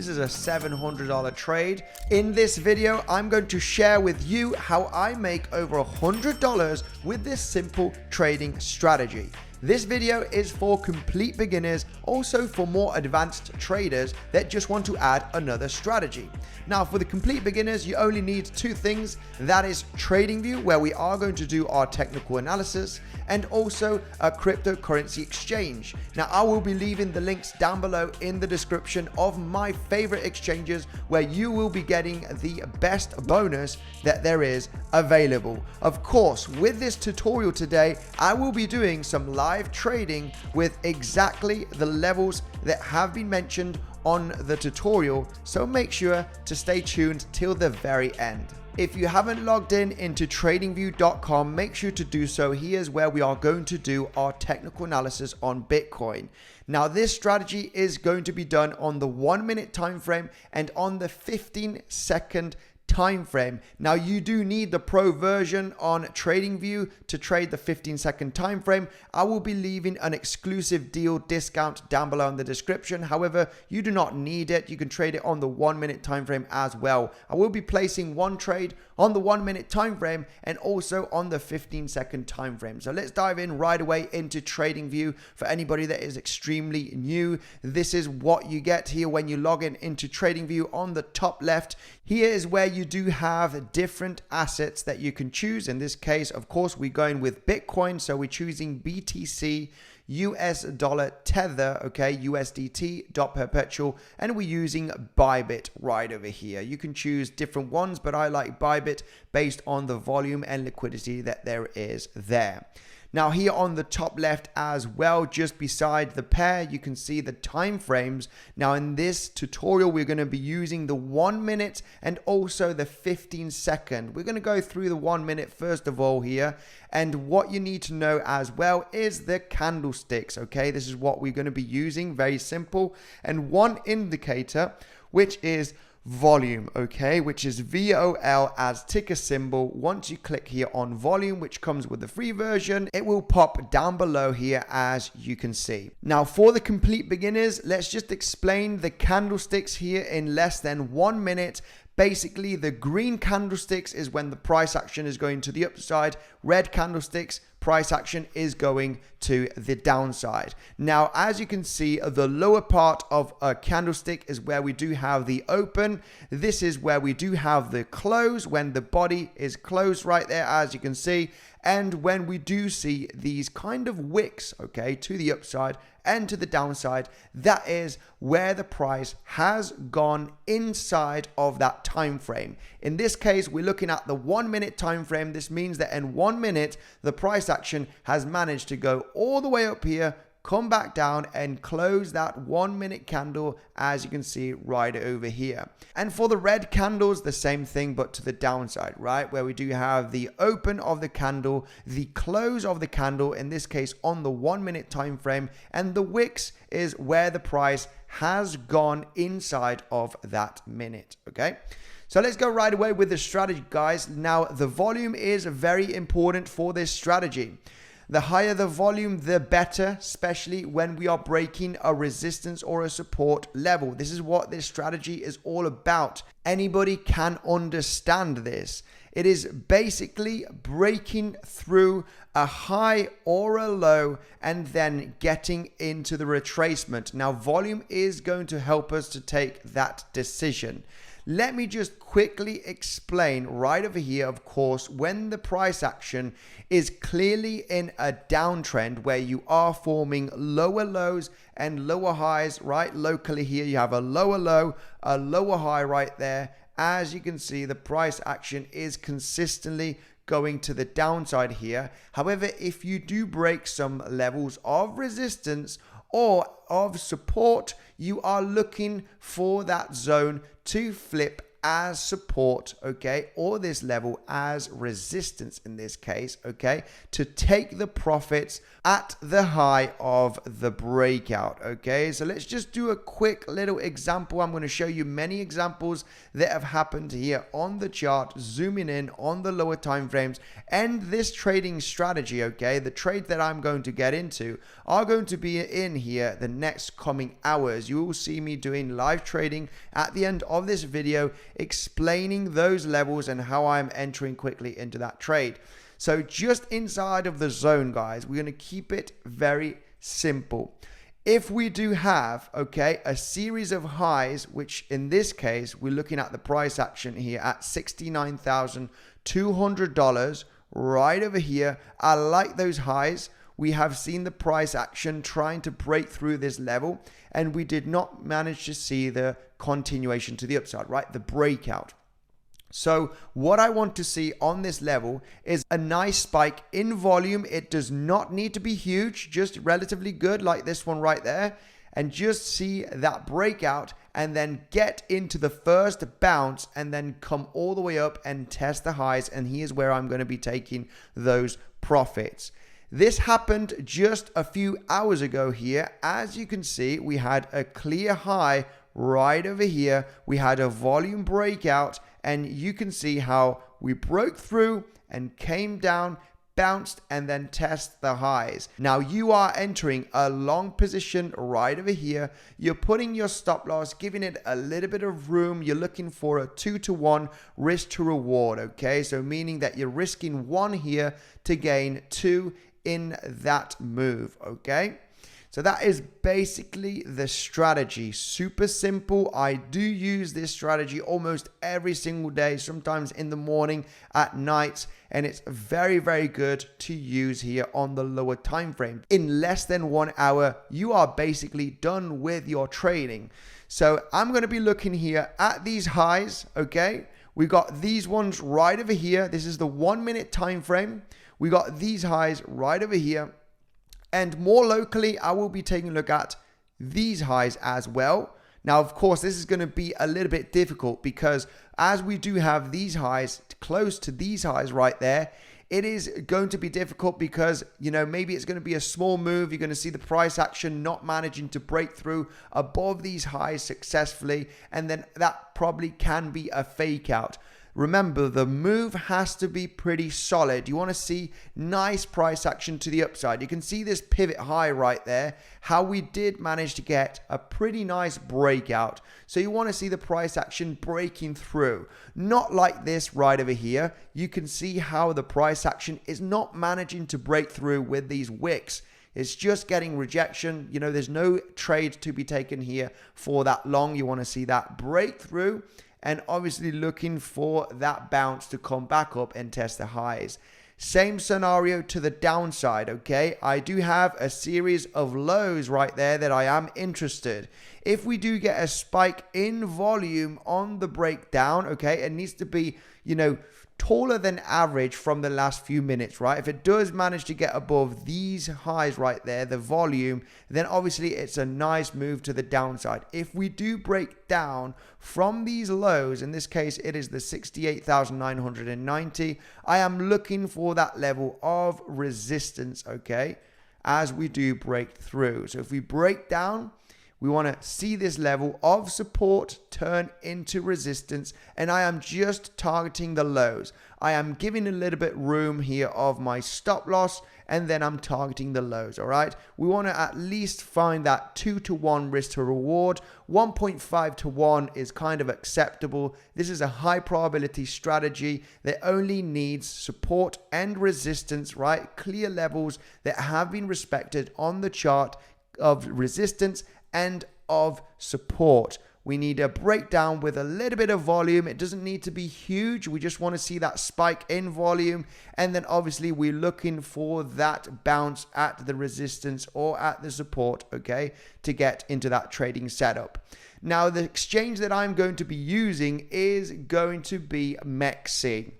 This is a $700 trade. In this video, I'm going to share with you how I make over $100 with this simple trading strategy. This video is for complete beginners, also for more advanced traders that just want to add another strategy. Now, for the complete beginners, you only need two things. That is Tradingview, where we are going to do our technical analysis, and also a cryptocurrency exchange. Now, I will be leaving the links down below in the description of my favorite exchanges where you will be getting the best bonus that there is available. Of course, with this tutorial today, I will be doing some live trading with exactly the levels that have been mentioned on the tutorial, so make sure to stay tuned till the very end. If you haven't logged into Tradingview.com, make sure to do so. Here's where we are going to do our technical analysis on Bitcoin. Now, this strategy is going to be done on the 1 minute time frame and on the 15-second time frame. Now, you do need the pro version on Tradingview to trade the 15-second time frame. I will be leaving an exclusive deal discount down below in the description. However, you do not need it. You can trade it on the 1 minute time frame as well. I will be placing one trade on the 1 minute time frame and also on the 15-second time frame. So let's dive in right away into Tradingview. For anybody that is extremely new, this is what you get here when you log into Tradingview. On the top left, here is where you do have different assets that you can choose. In this case, of course, we're going with Bitcoin. So we're choosing BTC, US dollar tether, okay, USDT.perpetual, and we're using Bybit right over here. You can choose different ones, but I like Bybit based on the volume and liquidity that there is there. Now, here on the top left as well, just beside the pair, you can see the time frames. Now, in this tutorial, we're going to be using the 1 minute and also the 15-second. We're going to go through the 1 minute first of all here. And what you need to know as well is the candlesticks, okay? This is what we're going to be using, very simple. And one indicator, which is volume, okay, which is VOL as ticker symbol. Once you click here on volume, which comes with the free version, it will pop down below here as you can see. Now, for the complete beginners, let's just explain the candlesticks here in less than 1 minute. Basically, the green candlesticks is when the price action is going to the upside. Red candlesticks, price action is going to the downside. Now, as you can see, the lower part of a candlestick is where we do have the open. This is where we do have the close, when the body is closed right there, as you can see. And when we do see these kind of wicks, okay, to the upside and to the downside, that is where the price has gone inside of that time frame. In this case, we're looking at the 1 minute time frame. This means that in 1 minute, the price action has managed to go all the way up here, come back down and close that 1 minute candle, as you can see right over here. And for the red candles, the same thing, but to the downside, right? Where we do have the open of the candle, the close of the candle, in this case on the 1 minute time frame, and the wicks is where the price has gone inside of that minute, okay? So let's go right away with the strategy, guys. Now, the volume is very important for this strategy. The higher the volume, the better, especially when we are breaking a resistance or a support level. This is what this strategy is all about. Anybody can understand this. It is basically breaking through a high or a low and then getting into the retracement. Now, volume is going to help us to take that decision. Let me just quickly explain right over here, of course, when the price action is clearly in a downtrend where you are forming lower lows and lower highs, right? Locally here, you have a lower low, a lower high right there. As you can see, the price action is consistently going to the downside here. However, if you do break some levels of resistance or of support, you are looking for that zone to flip as support, okay, or this level as resistance in this case, okay, to take the profits at the high of the breakout, okay? So let's just do a quick little example. I'm going to show you many examples that have happened here on the chart, zooming in on the lower time frames, and this trading strategy, okay, the trade that I'm going to get into are going to be in here the next coming hours. You will see me doing live trading at the end of this video, explaining those levels and how I'm entering quickly into that trade. So just inside of the zone, guys, we're going to keep it very simple. If we do have, okay, a series of highs, which in this case, we're looking at the price action here at $69,200 right over here. I like those highs. We have seen the price action trying to break through this level, and we did not manage to see the continuation to the upside, right? The breakout. So what I want to see on this level is a nice spike in volume. It does not need to be huge, just relatively good like this one right there. And just see that breakout and then get into the first bounce and then come all the way up and test the highs. And here's where I'm going to be taking those profits. This happened just a few hours ago here. As you can see, we had a clear high right over here. We had a volume breakout, and you can see how we broke through and came down, bounced, and then test the highs. Now you are entering a long position right over here. You're putting your stop loss, giving it a little bit of room. You're looking for a 2-to-1 risk to reward, okay? So meaning that you're risking 1 here to gain 2 in that move, okay? So that is basically the strategy. Super simple. I do use this strategy almost every single day, sometimes in the morning, at night, and it's very, very good to use here on the lower time frame. In less than 1 hour, you are basically done with your trading. So I'm going to be looking here at these highs, okay? We got these ones right over here. This is the 1 minute time frame. We got these highs right over here. And more locally, I will be taking a look at these highs as well. Now, of course, this is going to be a little bit difficult because as we do have these highs close to these highs right there, it is going to be difficult because, you know, maybe it's going to be a small move. You're going to see the price action not managing to break through above these highs successfully. And then that probably can be a fake out. Remember, the move has to be pretty solid. You want to see nice price action to the upside. You can see this pivot high right there, how we did manage to get a pretty nice breakout. So you want to see the price action breaking through. Not like this right over here. You can see how the price action is not managing to break through with these wicks. It's just getting rejection. You know, there's no trade to be taken here for that long. You want to see that breakthrough. And obviously looking for that bounce to come back up and test the highs. Same scenario to the downside, okay? I do have a series of lows right there that I am interested. If we do get a spike in volume on the breakdown, okay, it needs to be, you know, taller than average from the last few minutes, right? If it does manage to get above these highs right there, the volume, then obviously it's a nice move to the downside. If we do break down from these lows, in this case it is the 68,990, I am looking for that level of resistance, okay, as we do break through. So if we break down, we want to see this level of support turn into resistance, and I am just targeting the lows. I am giving a little bit room here of my stop loss, and then I'm targeting the lows, all right? We want to at least find that 2-to-1 risk to reward. 1.5-to-1 is kind of acceptable. This is a high probability strategy that only needs support and resistance, right? Clear levels that have been respected on the chart of resistance and of support. We need a breakdown with a little bit of volume. It doesn't need to be huge. We just want to see that spike in volume. And then obviously we're looking for that bounce at the resistance or at the support, okay, to get into that trading setup. Now, the exchange that I'm going to be using is going to be Mexi.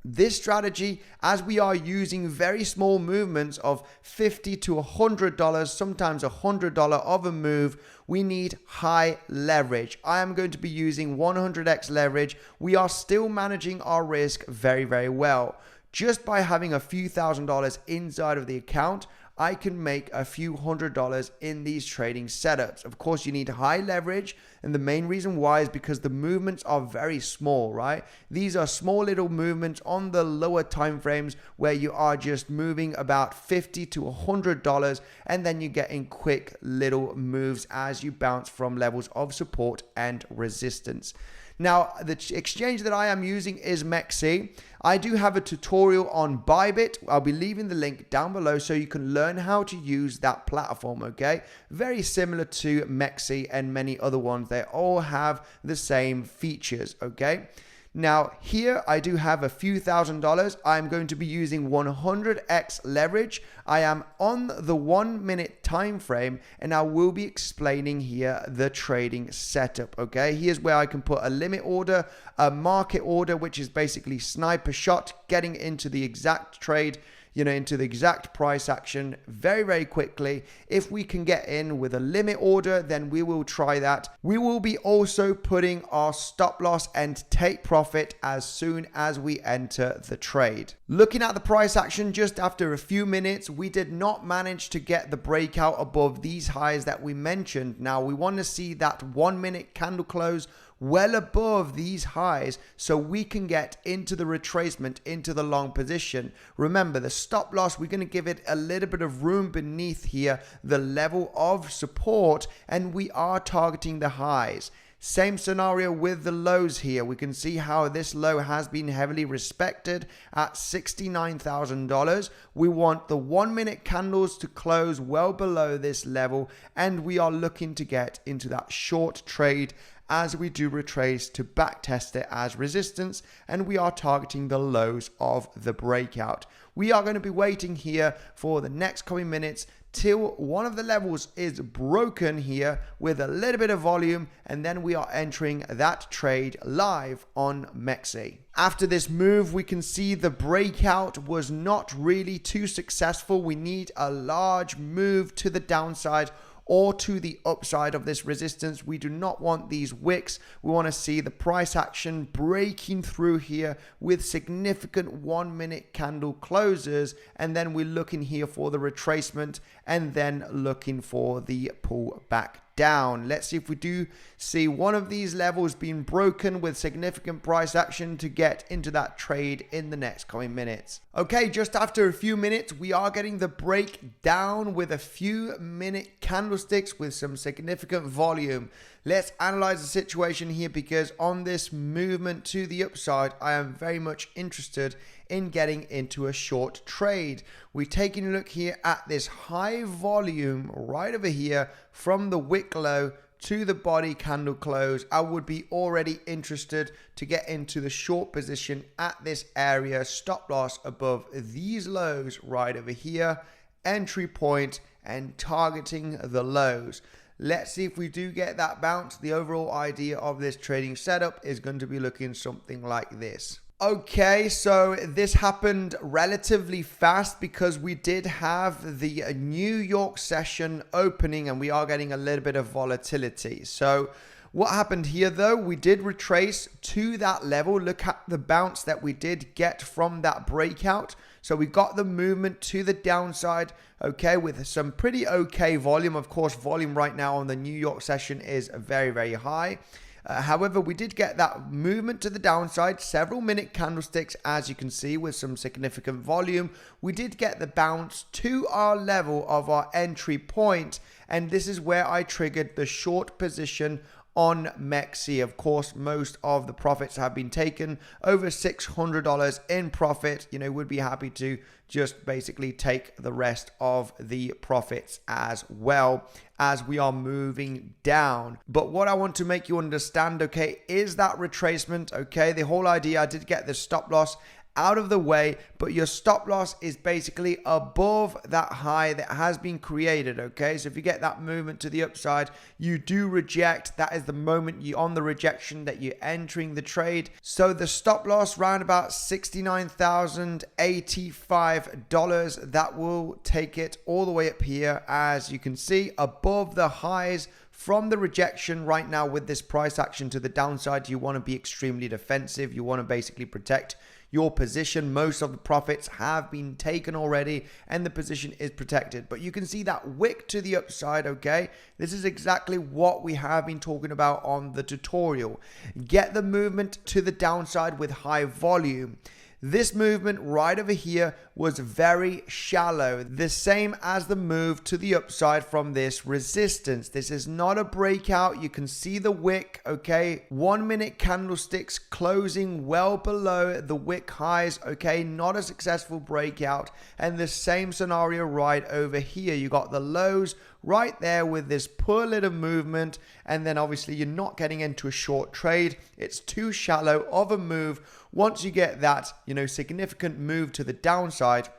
This strategy, as we are using very small movements of $50 to $100, sometimes $100 of a move, we need high leverage. I am going to be using 100x leverage. We are still managing our risk very, very well. Just by having a few $1,000s inside of the account, I can make a few $100s in these trading setups. Of course, you need high leverage, and the main reason why is because the movements are very small, right? These are small little movements on the lower time frames where you are just moving about $50 to $100, and then you get in quick little moves as you bounce from levels of support and resistance. Now, the exchange that I am using is Mexi. I do have a tutorial on Bybit. I'll be leaving the link down below so you can learn how to use that platform, okay? Very similar to Mexi and many other ones. They all have the same features, okay? Now, here I do have a few $1,000s. I'm going to be using 100x leverage. I am on the 1 minute time frame, and I will be explaining here the trading setup, okay? Here's where I can put a limit order, a market order, which is basically sniper shot, getting into the exact trade, into the exact price action very, very quickly. If we can get in with a limit order, then we will try that. We will be also putting our stop loss and take profit as soon as we enter the trade. Looking at the price action just after a few minutes, we did not manage to get the breakout above these highs that we mentioned. Now, we want to see that 1 minute candle close well above these highs so we can get into the retracement into the long position. Remember, the stop loss, we're going to give it a little bit of room beneath here, the level of support, and we are targeting the highs. Same scenario with the lows here. We can see how this low has been heavily respected at $69,000. We want the 1 minute candles to close well below this level, and we are looking to get into that short trade as we do retrace to back test it as resistance, and we are targeting the lows of the breakout. We are going to be waiting here for the next coming minutes till one of the levels is broken here with a little bit of volume, and then we are entering that trade live on Mexi. After this move, we can see the breakout was not really too successful. We need a large move to the downside or to the upside of this resistance. We do not want these wicks. We want to see the price action breaking through here with significant 1 minute candle closes, and then we're looking here for the retracement and then looking for the pull back down. Let's see if we do see one of these levels being broken with significant price action to get into that trade in the next coming minutes. Okay, just after a few minutes, we are getting the breakdown with a few minute candlesticks with some significant volume. Let's analyze the situation here, because on this movement to the upside, I am very much interested in getting into a short trade. We're taking a look here at this high volume right over here from the wick low to the body candle close. I would be already interested to get into the short position at this area, stop loss above these lows right over here, entry point and targeting the lows. Let's see if we do get that bounce. The overall idea of this trading setup is going to be looking something like this. Okay, so this happened relatively fast because we did have the New York session opening and we are getting a little bit of volatility. So what happened here though, we did retrace to that level. Look at the bounce that we did get from that breakout. So we got the movement to the downside, okay, with some pretty okay volume. Of course, volume right now on the New York session is very, very high. However, we did get that movement to the downside, several minute candlesticks, as you can see, with some significant volume. We did get the bounce to our level of our entry point, and this is where I triggered the short position on Mexi. Of course, most of the profits have been taken, over $600 in profit. Would be happy to just basically take the rest of the profits as well as we are moving down. But what I want to make you understand, okay, is that retracement, okay? The whole idea, I did get the stop loss out of the way, but your stop loss is basically above that high that has been created. Okay, so if you get that movement to the upside, you do reject. That is the moment you on the rejection that you're entering the trade. So the stop loss round about $69,085, that will take it all the way up here, as you can see, above the highs from the rejection. Right now with this price action to the downside, you want to be extremely defensive. You want to basically protect your position. Most of the profits have been taken already and the position is protected, but you can see that wick to the upside. Okay, this is exactly what we have been talking about on the tutorial. Get the movement to the downside with high volume. This movement right over here was very shallow, the same as the move to the upside from this resistance. This is not a breakout. You can see the wick, okay? 1 minute candlesticks closing well below the wick highs, okay? Not a successful breakout. And the same scenario right over here. You got the lows right there with this poor little movement, and then obviously you're not getting into a short trade. It's too shallow of a move. Once you get that, significant move to the downside,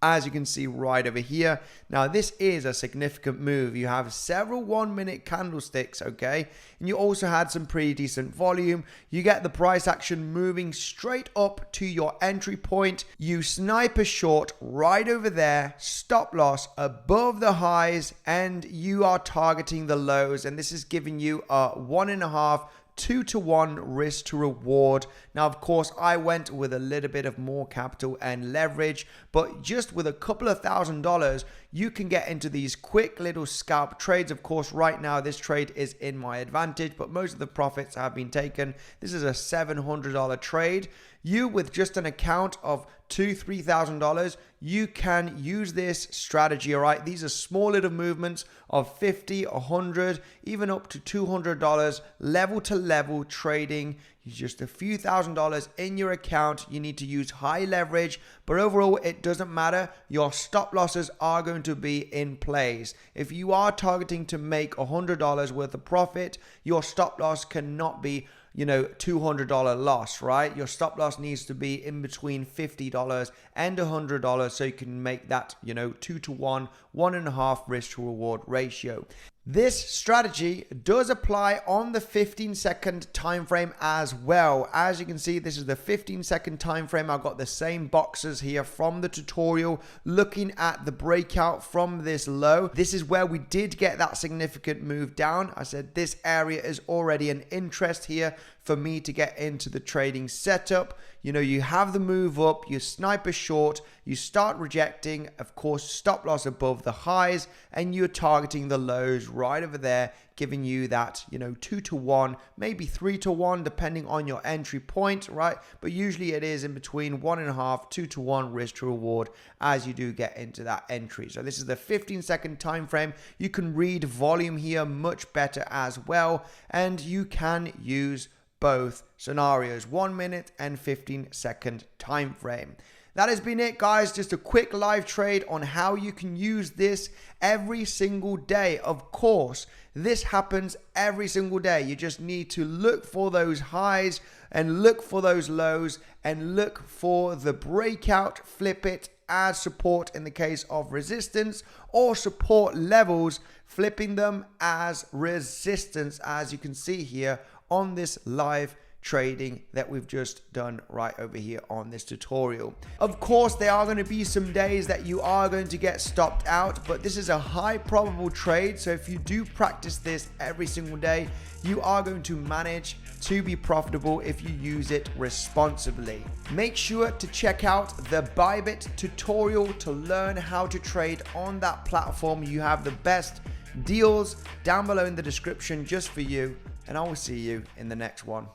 as you can see right over here. Now this is a significant move. You have several 1 minute candlesticks, okay? And you also had some pretty decent volume. You get the price action moving straight up to your entry point. You snipe a short right over there, stop loss above the highs, and you are targeting the lows. And this is giving you a 1.5 2-to-1 risk to reward. Now, of course, I went with a little bit of more capital and leverage, but just with a couple of $1,000, you can get into these quick little scalp trades. Of course, right now, this trade is in my advantage, but most of the profits have been taken. This is a $700 trade. You, with just an account of $2,000-$3,000, you can use this strategy. All right, these are small little movements of $50, $100, even up to $200 level to level trading. Just a few $1,000s in your account. You need to use high leverage, but overall it doesn't matter. Your stop losses are going to be in place. If you are targeting to make $100 worth of profit, your stop loss cannot be $200 loss, right? Your stop loss needs to be in between $50 and $100 so you can make that 2-to-1, 1.5 risk to reward ratio. This strategy does apply on the 15-second time frame as well. As you can see, this is the 15-second time frame. I've got the same boxes here from the tutorial looking at the breakout from this low. This is where we did get that significant move down. I said this area is already an interest here for me to get into the trading setup. You have the move up, you snipe a short, you start rejecting, of course, stop loss above the highs, and you're targeting the lows right over there, giving you that 2-to-1, maybe 3-to-1 depending on your entry point, right? But usually it is in between 1.5, 2-to-1 risk to reward as you do get into that entry. So this is the 15-second time frame. You can read volume here much better as well, and you can use both scenarios, 1 minute and 15-second time frame. That has been it, guys. Just a quick live trade on how you can use this every single day. Of course, this happens every single day. You just need to look for those highs and look for those lows and look for the breakout, flip it as support in the case of resistance, or support levels, flipping them as resistance, as you can see here on this live trading that we've just done right over here on this tutorial. Of course, there are going to be some days that you are going to get stopped out, but this is a high probable trade. So if you do practice this every single day, you are going to manage to be profitable if you use it responsibly. Make sure to check out the Bybit tutorial to learn how to trade on that platform. You have the best deals down below in the description just for you, and I will see you in the next one.